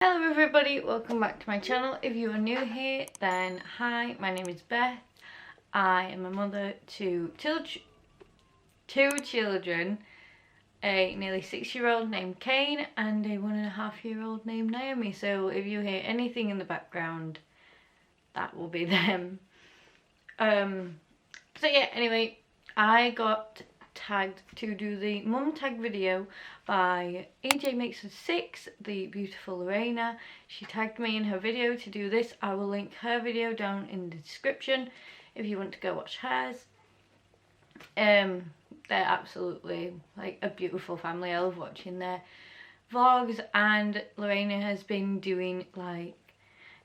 Hello everybody, welcome back to my channel. If you are new here, then hi, my name is Beth. I am a mother to two children, a nearly 6-year-old named Kane and a 1.5-year-old named Naomi. So if you hear anything in the background, that will be them. So yeah, anyway, I got tagged to do the mum tag video by AJ Makes Us 6, the beautiful Lorena. She tagged me in her video to do this. I will link her video down in the description if you want to go watch hers. They're absolutely like a beautiful family. I love watching their vlogs, and Lorena has been doing like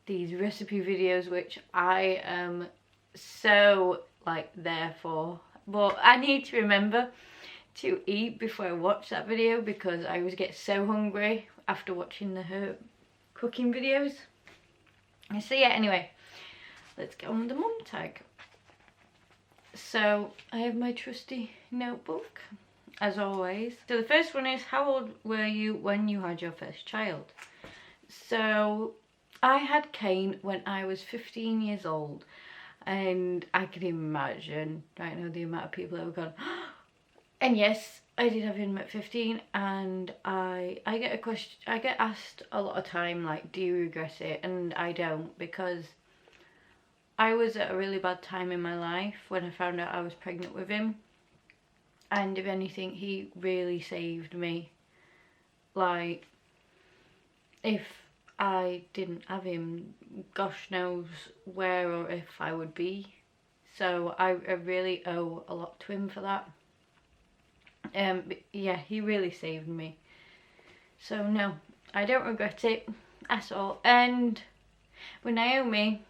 these recipe videos which I am so like there for. But I need to remember to eat before I watch that video because I always get so hungry after watching her cooking videos. So yeah, anyway, let's get on with the mum tag. So I have my trusty notebook as always. So the first one is, how old were you when you had your first child? So I had Kane when I was 15 years old. And I can imagine right now the amount of people that have gone, and yes, I did have him at 15, and I get asked a lot of time, like, do you regret it? And I don't, because I was at a really bad time in my life when I found out I was pregnant with him, and if anything, he really saved me. Like, if I didn't have him, gosh knows where or if I would be. So I really owe a lot to him for that. But yeah, he really saved me. So no, I don't regret it at all. And with Naomi,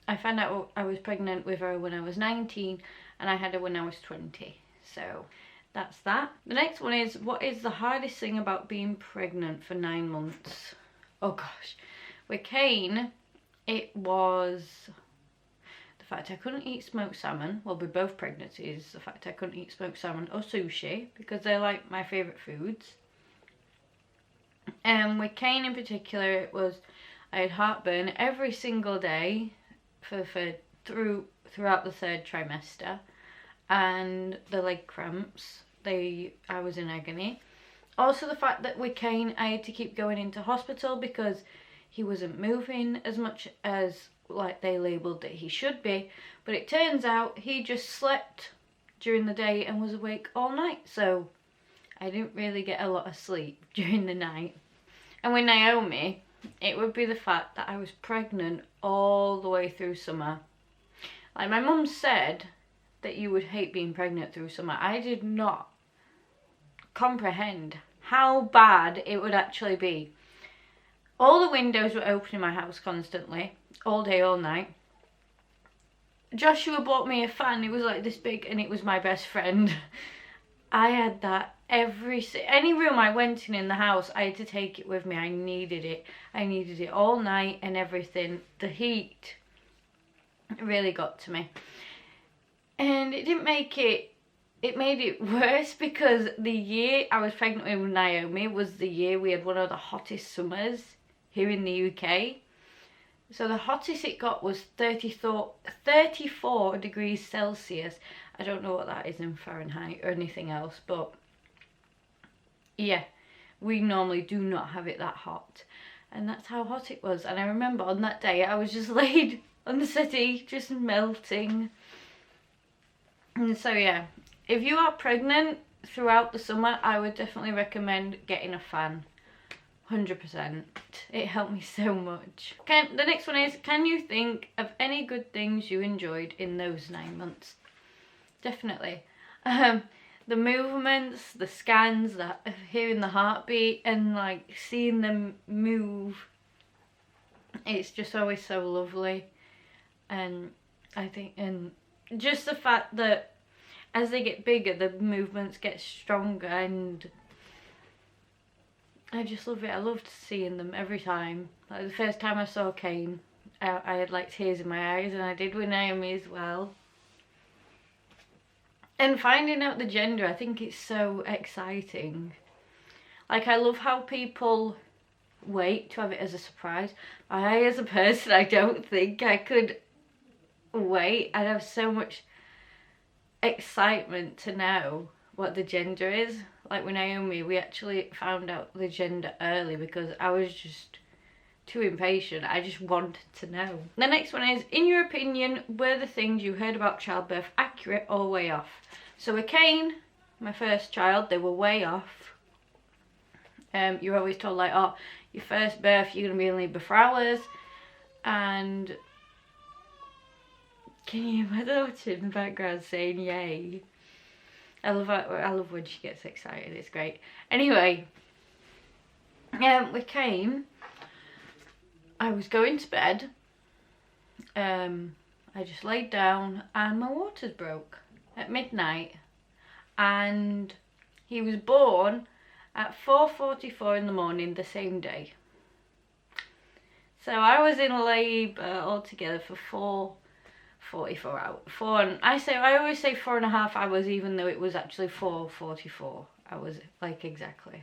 I found out I was pregnant with her when I was 19 and I had her when I was 20. So that's that. The next one is, what is the hardest thing about being pregnant for 9 months? Oh gosh, with Kane, it was the fact I couldn't eat smoked salmon. Well, with both pregnancies, the fact I couldn't eat smoked salmon or sushi because they're like my favourite foods. And with Kane in particular, it was I had heartburn every single day throughout the 3rd trimester, and the leg cramps. I was in agony. Also the fact that with Kane I had to keep going into hospital because he wasn't moving as much as like they labelled that he should be, but it turns out he just slept during the day and was awake all night, so I didn't really get a lot of sleep during the night. And with Naomi, it would be the fact that I was pregnant all the way through summer. Like, my mum said that you would hate being pregnant through summer. I did not comprehend how bad it would actually be. All the windows were open in my house constantly, all day, all night. Joshua bought me a fan. It was like this big and it was my best friend. I had that any room I went in the house, I had to take it with me. I needed it all night and everything. The heat really got to me, and it didn't make it. It made it worse because the year I was pregnant with Naomi was the year we had one of the hottest summers here in the UK. So the hottest it got was 34 degrees Celsius. I don't know what that is in Fahrenheit or anything else, but yeah, we normally do not have it that hot. And that's how hot it was. And I remember on that day I was just laid on the settee, just melting. And so yeah, if you are pregnant throughout the summer, I would definitely recommend getting a fan. 100%. It helped me so much. The next one is, can you think of any good things you enjoyed in those 9 months? Definitely. The movements, the scans, hearing the heartbeat and like seeing them move. It's just always so lovely. And I think, and just the fact that as they get bigger, the movements get stronger, and I just love it. I loved seeing them every time. Like the first time I saw Kane, I had like tears in my eyes, and I did with Naomi as well. And finding out the gender, I think it's so exciting. Like, I love how people wait to have it as a surprise. As a person, I don't think I could wait. I'd have so much excitement to know what the gender is. Like with Naomi, we actually found out the gender early because I was just too impatient. I just wanted to know. The next one is, in your opinion, were the things you heard about childbirth accurate or way off? So with Kane, my first child, they were way off. You're always told like, oh, your first birth, you're going to be in labour for hours. And can you imagine the watch in the background saying yay? I love when she gets excited, it's great. Anyway, with Kane, I was going to bed. I just laid down and my waters broke at midnight. And he was born at 4:44 in the morning the same day. So I was in labour altogether for 4:44 hours. I always say 4.5 hours, even though it was actually 4:44 hours, like exactly.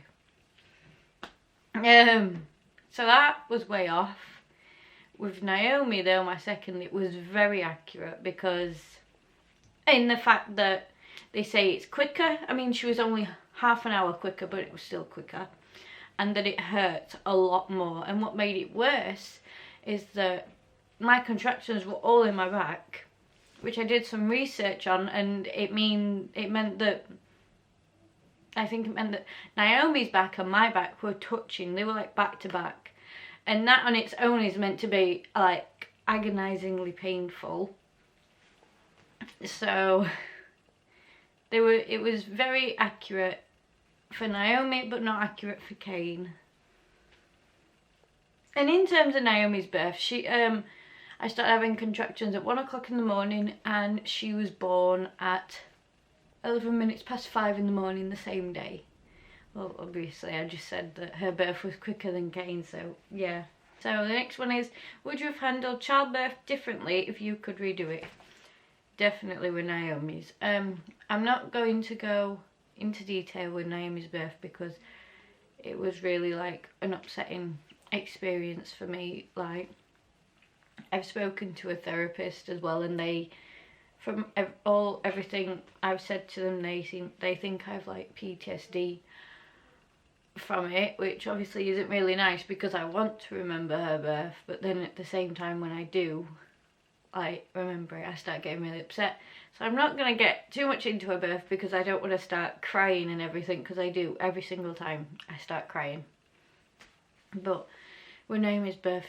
So that was way off. With Naomi though, my second, it was very accurate because in the fact that they say it's quicker. I mean, she was only half an hour quicker, but it was still quicker. And that it hurt a lot more. And what made it worse is that my contractions were all in my back, which I did some research on, and it meant that Naomi's back and my back were touching. They were like back to back. And that on its own is meant to be like agonizingly painful. So it was very accurate for Naomi, but not accurate for Kane. And in terms of Naomi's birth, I started having contractions at 1 o'clock in the morning, and she was born at 11 minutes past 5 in the morning the same day. Well, obviously I just said that her birth was quicker than Kane, so yeah. So the next one is, would you have handled childbirth differently if you could redo it? Definitely with Naomi's. I'm not going to go into detail with Naomi's birth because it was really like an upsetting experience for me. Like, I've spoken to a therapist as well, and they, from everything I've said to them, they think I've like PTSD from it, which obviously isn't really nice because I want to remember her birth, but then at the same time when I do remember it, I start getting really upset. So I'm not going to get too much into her birth because I don't want to start crying and everything, because I do every single time I start crying. But with Naomi's birth,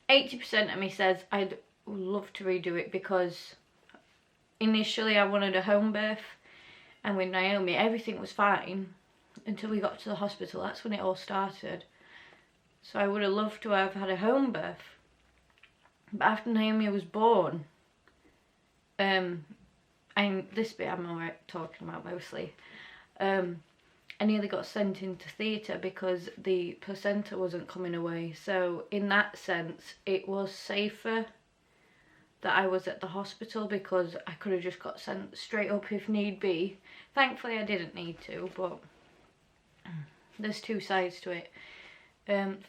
80% of me says I'd love to redo it because initially I wanted a home birth, and with Naomi everything was fine until we got to the hospital. That's when it all started. So I would have loved to have had a home birth. But after Naomi was born, and this bit I'm alright talking about mostly, I nearly got sent into theatre because the placenta wasn't coming away. So in that sense, it was safer that I was at the hospital because I could have just got sent straight up if need be. Thankfully I didn't need to, but there's two sides to it.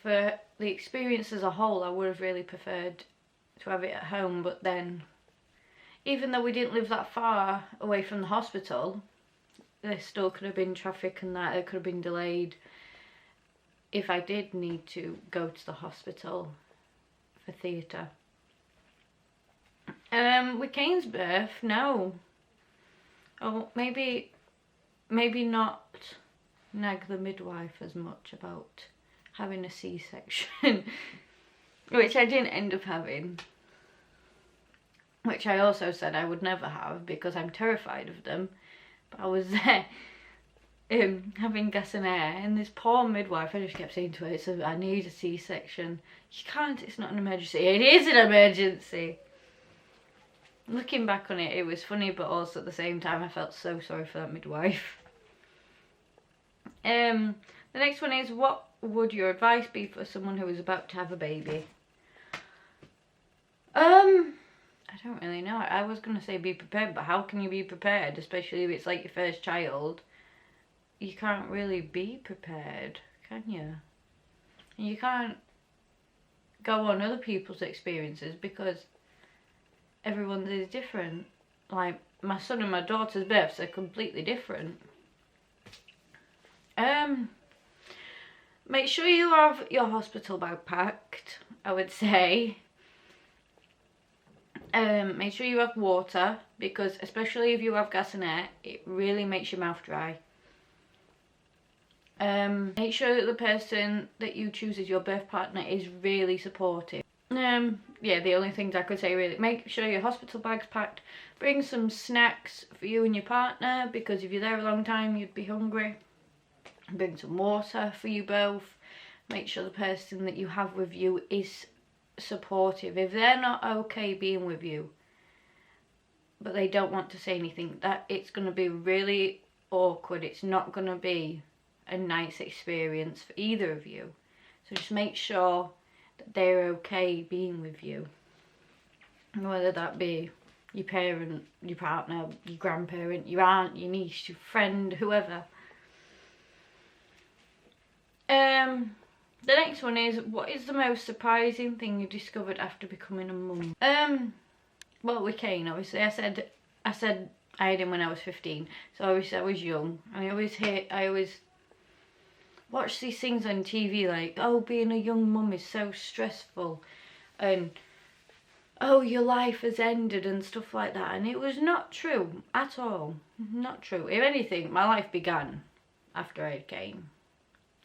For the experience as a whole, I would have really preferred to have it at home, but then even though we didn't live that far away from the hospital, there still could have been traffic and that it could have been delayed if I did need to go to the hospital for theatre. With Kane's birth, no. Oh, maybe not nag the midwife as much about having a C-section, which I didn't end up having, which I also said I would never have because I'm terrified of them. But I was there having gas and air, and this poor midwife, I just kept saying to her, so I need a C-section. You can't, it's not an emergency. It is an emergency. Looking back on it, it was funny, but also at the same time I felt so sorry for that midwife. The next one is, what would your advice be for someone who is about to have a baby? I don't really know. I was going to say be prepared, but how can you be prepared, especially if it's like your first child? You can't really be prepared, can you? And you can't go on other people's experiences because everyone's is different. Like, my son and my daughter's births are completely different. Make sure you have your hospital bag packed, I would say. Make sure you have water, because especially if you have gas and air, it really makes your mouth dry. Make sure that the person that you choose as your birth partner is really supportive. Yeah, the only things I could say really. Make sure your hospital bag's packed. Bring some snacks for you and your partner, because if you're there a long time, you'd be hungry. Bring some water for you both. Make sure the person that you have with you is supportive. If they're not okay being with you, but they don't want to say anything, that it's going to be really awkward. It's not going to be a nice experience for either of you. So just make sure that they're okay being with you, whether that be your parent, your partner, your grandparent, your aunt, your niece, your friend, whoever. The next one is, what is the most surprising thing you discovered after becoming a mum? Well, with Kane, obviously, I said I had him when I was 15, so obviously I was young, and I always watch these things on TV like, oh, being a young mum is so stressful, and oh, your life has ended and stuff like that, and it was not true at all. Not true. If anything, my life began after I had Kane.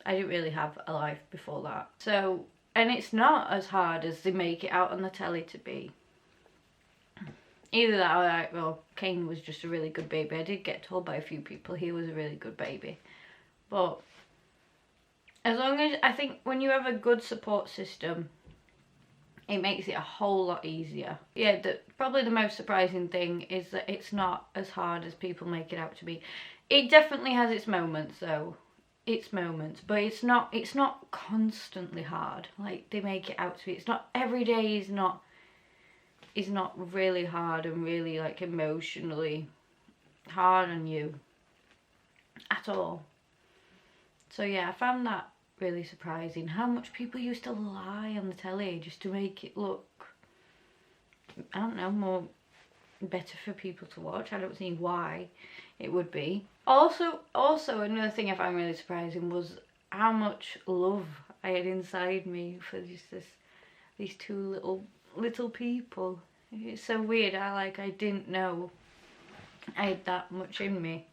I didn't really have a life before that. So, and it's not as hard as they make it out on the telly to be. Either that or like, well, Kane was just a really good baby. I did get told by a few people he was a really good baby. But as long as, I think when you have a good support system, it makes it a whole lot easier. Yeah, probably the most surprising thing is that it's not as hard as people make it out to be. It definitely has its moments though. Its moments, but it's not constantly hard like they make it out to be. It's not every day is not really hard and really like emotionally hard on you at all. So yeah, I found that really surprising, how much people used to lie on the telly just to make it look, I don't know, more better for people to watch. I don't see why it would be. Also another thing I found really surprising was how much love I had inside me for just these two little people. It's so weird. I didn't know I had that much in me.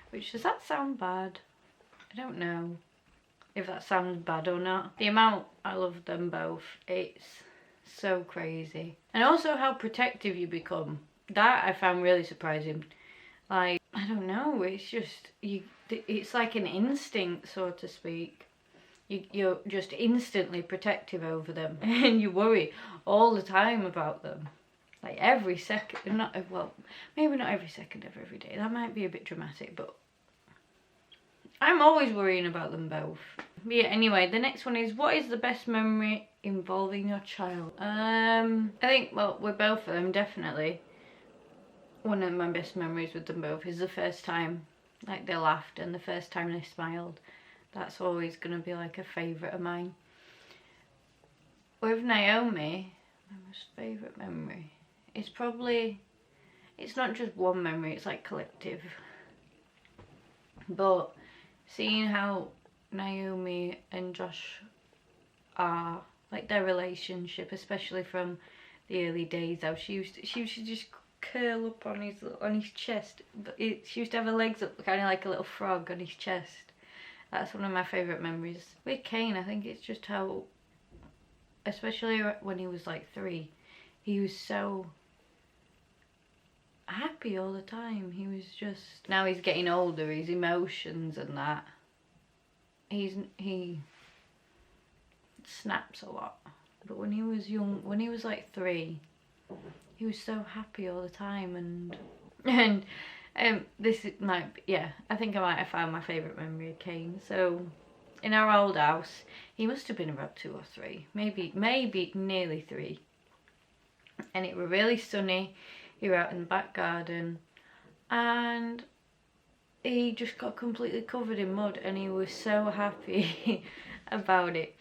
Which, does that sound bad? I don't know if that sounds bad or not. The amount I love them both, it's so crazy. And also how protective you become. That I found really surprising. Like, I don't know, it's just, it's like an instinct, so to speak. You're just instantly protective over them, and you worry all the time about them. Like every second, well, maybe not every second of every day, that might be a bit dramatic, but I'm always worrying about them both. But yeah, anyway, the next one is, what is the best memory involving your child? I think, well, with both of them, definitely. One of my best memories with them both is the first time like they laughed and the first time they smiled. That's always going to be like a favourite of mine. With Naomi, my most favourite memory, it's probably, it's not just one memory, it's like collective. But seeing how Naomi and Josh are, like their relationship, especially from the early days, how she used to just curl up on his chest, but she used to have her legs up kind of like a little frog on his chest. That's one of my favourite memories. With Kane, I think it's just how, especially when he was like 3, he was so happy all the time. He was just, now he's getting older, his emotions and that, he snaps a lot. But when he was young, when he was like 3, he was so happy all the time, and this might be, yeah, I think I might have found my favourite memory of Kane. So in our old house, he must have been about 2 or 3, maybe nearly 3, and it were really sunny. We were out in the back garden, and he just got completely covered in mud and he was so happy about it.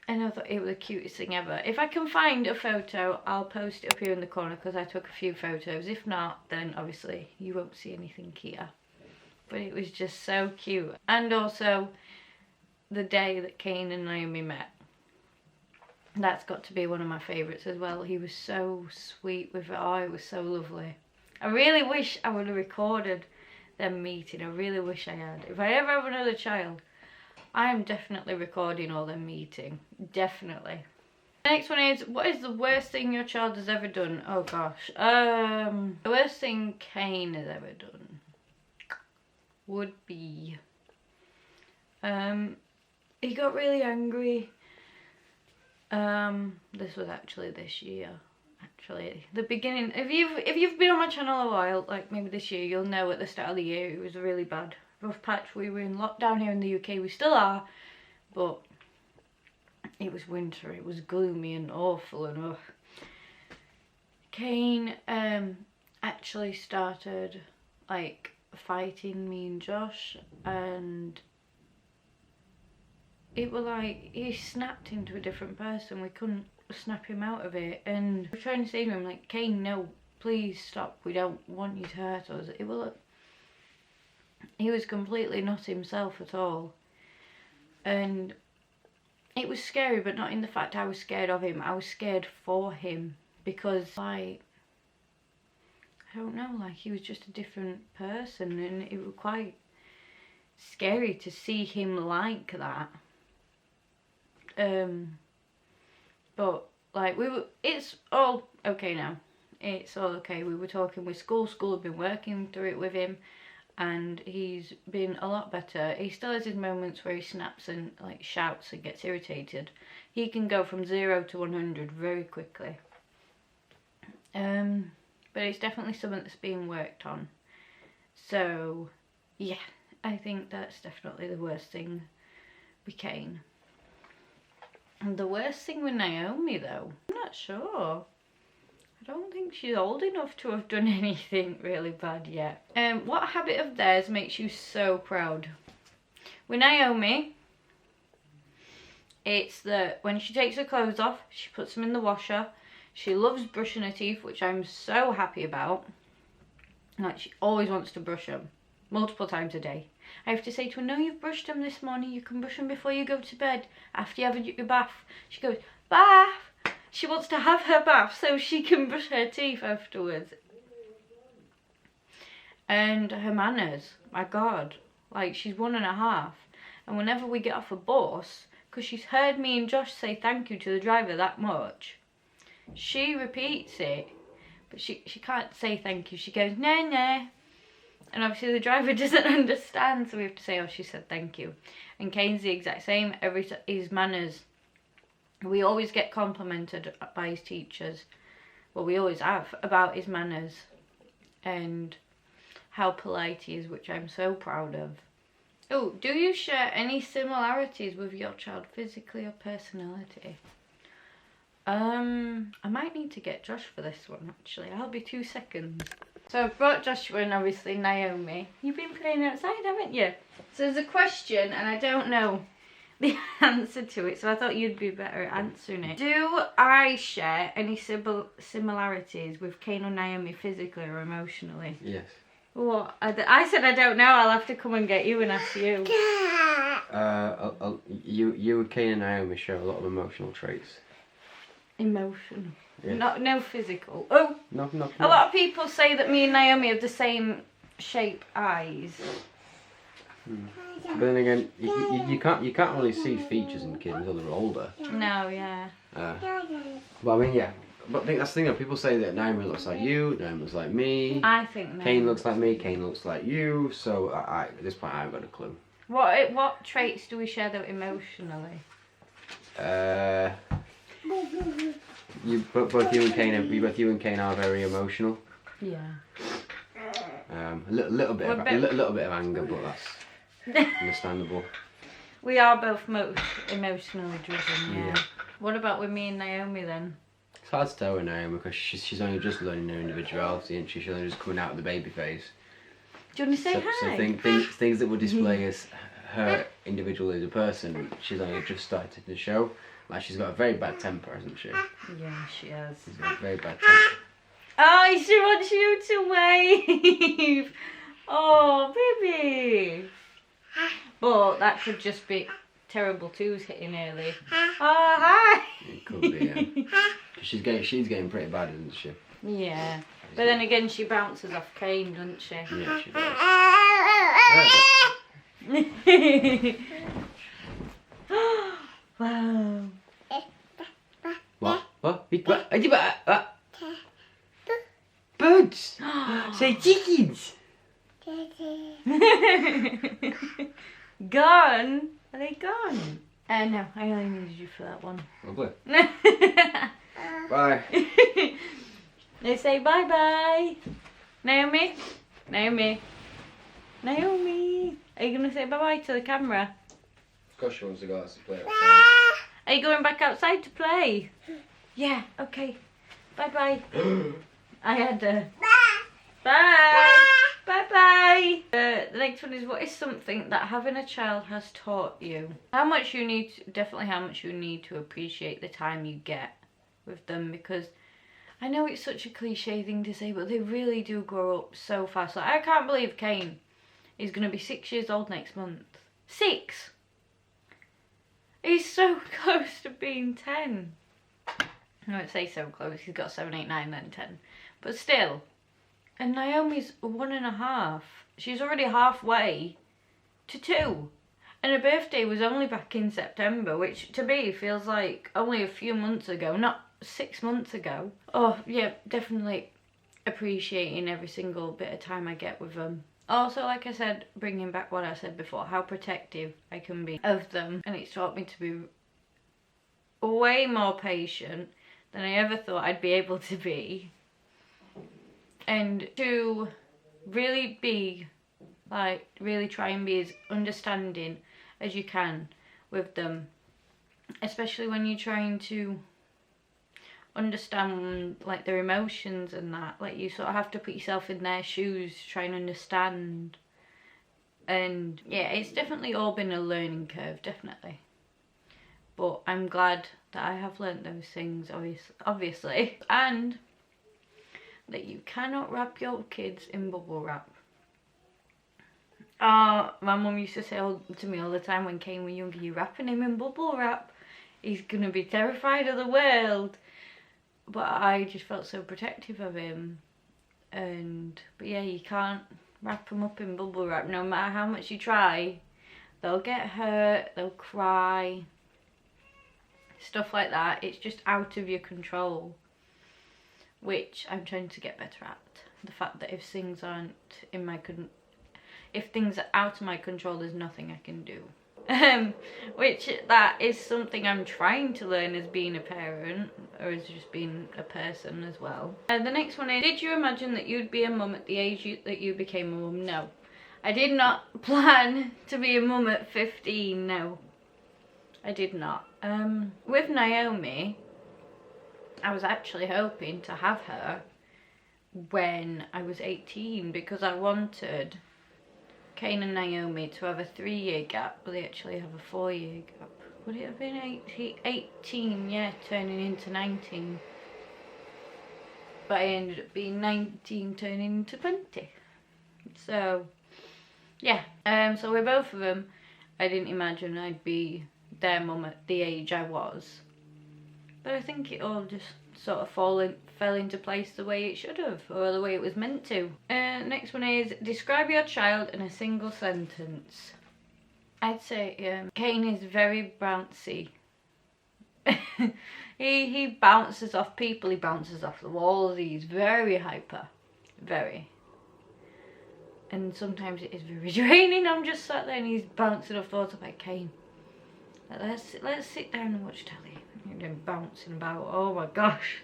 And I thought it was the cutest thing ever. If I can find a photo, I'll post it up here in the corner because I took a few photos. If not, then obviously you won't see anything here. But it was just so cute. And also the day that Kane and Naomi met. That's got to be one of my favourites as well. He was so sweet with it. Oh, it was so lovely. I really wish I would have recorded them meeting. I really wish I had. If I ever have another child, I am definitely recording all them meeting. Definitely. The next one is, what is the worst thing your child has ever done? Oh gosh. The worst thing Kane has ever done would be, he got really angry. This was actually this year. Actually, the beginning. If you've been on my channel a while, like maybe this year, you'll know at the start of the year it was a really bad, rough patch. We were in lockdown here in the UK. We still are, but it was winter. It was gloomy and awful and ugh. Kane actually started like fighting me and Josh, and it was like he snapped into a different person. We couldn't snap him out of it, and we were trying to say to him like, Kane, no, please stop, we don't want you to hurt us. He was completely not himself at all, and it was scary, but not in the fact I was scared of him. I was scared for him because, like, I don't know, like he was just a different person, and it was quite scary to see him like that. But like it's all okay now. It's all okay. We were talking with school. School have been working through it with him, and he's been a lot better. He still has his moments where he snaps and like shouts and gets irritated. He can go from 0 to 100 very quickly. But it's definitely something that's being worked on. So yeah, I think that's definitely the worst thing with Kane. And the worst thing with Naomi though, I'm not sure. I don't think she's old enough to have done anything really bad yet. What habit of theirs makes you so proud? With Naomi, it's that when she takes her clothes off, she puts them in the washer. She loves brushing her teeth, which I'm so happy about. Like, she always wants to brush them multiple times a day. I have to say to her, no, you've brushed them this morning. You can brush them before you go to bed, after you have your bath. She goes, bath! She wants to have her bath so she can brush her teeth afterwards. And her manners, my God. Like, she's 1.5. And whenever we get off a bus, because she's heard me and Josh say thank you to the driver that much, she repeats it. But she can't say thank you. She goes, no, no. And obviously the driver doesn't understand, so we have to say, oh, she said thank you. And Kane's the exact same. His manners. We always get complimented by his teachers. Well, we always have, about his manners. And how polite he is, which I'm so proud of. Oh, do you share any similarities with your child, physically or personality? I might need to get Josh for this one, actually. I'll be 2 seconds. So I've brought Joshua and obviously Naomi. You've been playing outside, haven't you? So there's a question and I don't know the answer to it, so I thought you'd be better at answering it. Do I share any similarities with Kane or Naomi physically or emotionally? Yes. What? I said I don't know. I'll have to come and get you and ask you. You and Kane and Naomi share a lot of emotional traits. Emotional. Yes. No physical. Oh! No. A lot of people say that me and Naomi have the same shape eyes. But then again, you can't really see features in kids until they're older. No, yeah. But I mean, yeah. But I think that's the thing. People say that Naomi looks like you, Naomi looks like me. I think Naomi. Kane looks like me, Kane looks like you. So at this point, I haven't got a clue. What traits do we share though emotionally? Both you and Kane are very emotional. Yeah. A little bit of anger, but that's understandable. We are both emotionally driven. Yeah. What about with me and Naomi then? It's hard to tell with Naomi because she's only just learning her individuality and she's only just coming out of the baby phase. Do you want to say hi? So things that would display as her individual as a person, she's only just started to show. Like, she's got a very bad temper, hasn't she? Yeah, she has. She's got a very bad temper. Oh, she wants you to wave. Oh, baby. But that could just be terrible twos hitting early. Oh, hi. It could be, yeah. She's getting pretty bad, isn't she? Yeah. But then again, she bounces off Kane, doesn't she? Yeah, she does. Wow. What? Birds! Say chickens! Gone? Are they gone? No, I only needed you for that one. Lovely. Bye. They say bye-bye. Naomi? Naomi? Naomi? Are you going to say bye-bye to the camera? Of course she wants to go out to play outside. Are you going back outside to play? Yeah, okay. Bye-bye. I had Bye! Bye-bye! The next one is, what is something that having a child has taught you? How much you need to appreciate the time you get with them, because I know it's such a cliche thing to say, but they really do grow up so fast. Like, I can't believe Kane is going to be 6 years old next month. 6! He's so close to being 10. I won't say so close, he's got 7, 8, 9, then 10. But still. And Naomi's 1.5. She's already halfway to 2. And her birthday was only back in September, which to me feels like only a few months ago, not 6 months ago. Oh, yeah, definitely appreciating every single bit of time I get with them. Also, like I said, bringing back what I said before, how protective I can be of them. And it's taught me to be way more patient than I ever thought I'd be able to be. And to really be, like, really try and be as understanding as you can with them. Especially when you're trying to understand, like, their emotions and that. Like, you sort of have to put yourself in their shoes to try and understand. And, yeah, it's definitely all been a learning curve, definitely. But I'm glad that I have learnt those things, obviously. And that you cannot wrap your kids in bubble wrap. My mum used to say to me all the time when Kane was younger, you're wrapping him in bubble wrap, he's going to be terrified of the world. But I just felt so protective of him. But yeah, you can't wrap them up in bubble wrap. No matter how much you try, they'll get hurt, they'll cry, stuff like that. It's just out of your control, which I'm trying to get better at. The fact that if things aren't if things are out of my control, there's nothing I can do. Which that is something I'm trying to learn as being a parent, or as just being a person as well. The next one is, did you imagine that you'd be a mum at the age that you became a mum? No. I did not plan to be a mum at 15, no. I did not. With Naomi, I was actually hoping to have her when I was 18, because I wanted Kane and Naomi to have a 3-year gap, but they actually have a 4-year gap. Would it have been 18, yeah, turning into 19. But I ended up being 19 turning into 20. So, yeah. So with both of them, I didn't imagine I'd be their mum at the age I was. But I think it all just sort of fell into place the way it should have, or the way it was meant to. Next one is, describe your child in a single sentence. I'd say Kane is very bouncy. he bounces off people, he bounces off the walls, he's very hyper. Very. And sometimes it is very draining. I'm just sat there and he's bouncing off the walls. I'm like, Kane, let's sit down and watch telly. And then bouncing about. Oh my gosh.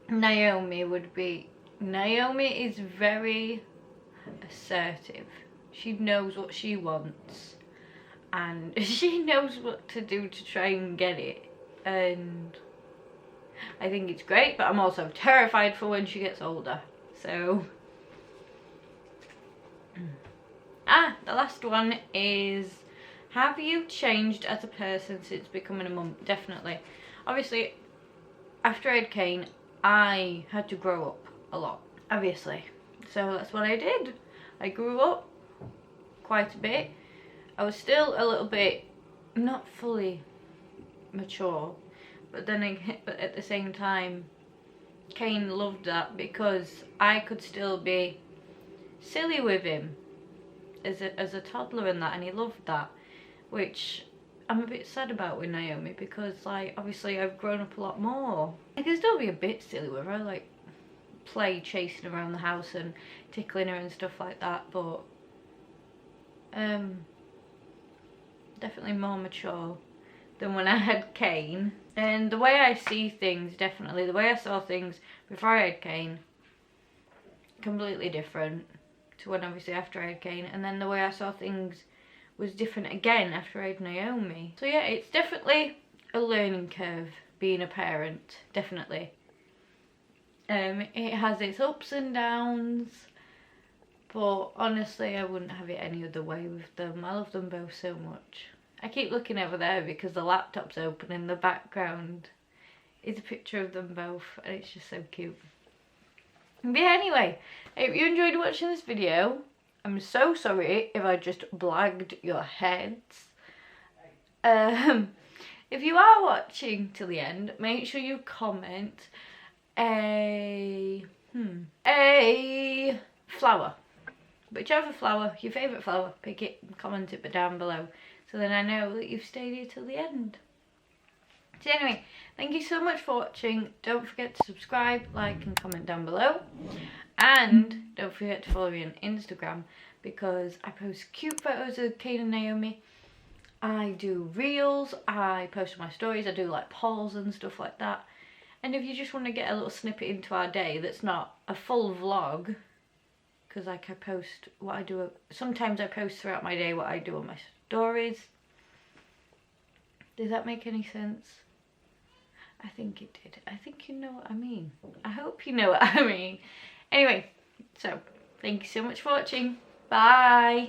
Naomi is very assertive. She knows what she wants, and she knows what to do to try and get it. And I think it's great, but I'm also terrified for when she gets older. So The last one is, have you changed as a person since becoming a mum? Definitely. Obviously, after I had Kane, I had to grow up a lot, obviously. So that's what I did. I grew up quite a bit. I was still a little bit, not fully mature, but at the same time, Kane loved that because I could still be silly with him as a toddler and that, and he loved that, which I'm a bit sad about with Naomi, because like obviously I've grown up a lot more. I can still be a bit silly with her, like play chasing around the house and tickling her and stuff like that, but definitely more mature than when I had Kane. And the way I see things, definitely the way I saw things before I had Kane, completely different to when obviously after I had Kane, and then the way I saw things was different again after I had Naomi. So yeah, it's definitely a learning curve being a parent, definitely. It has its ups and downs, but honestly I wouldn't have it any other way with them. I love them both so much. I keep looking over there because the laptop's open, in the background is a picture of them both, and it's just so cute. But yeah, anyway, I hope you enjoyed watching this video. I'm so sorry if I just blagged your heads. If you are watching till the end, make sure you comment a flower. Whichever flower, your favourite flower, pick it and comment it down below, so then I know that you've stayed here till the end. So anyway, thank you so much for watching. Don't forget to subscribe, like and comment down below. And don't forget to follow me on Instagram, because I post cute photos of Kane and Naomi. I do reels, I post my stories, I do like polls and stuff like that. And if you just want to get a little snippet into our day that's not a full vlog, because like I post what I do, sometimes I post throughout my day what I do on my stories. Does that make any sense? I think it did. I think you know what I mean. I hope you know what I mean. Anyway, so thank you so much for watching. Bye.